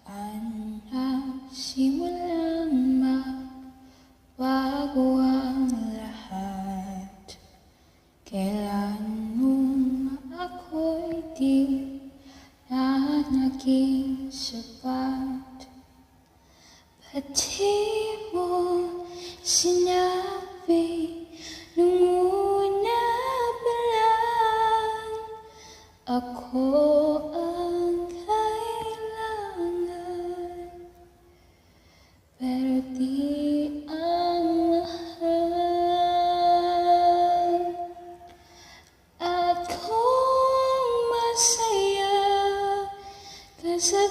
Sana simulang magbago ang lahat. Kailan nung ako'y di na naging sapat. Ba't di mo sinabi nung una pa lang ako ang kailangan, pero di ang mahal. At kung masaya ka sa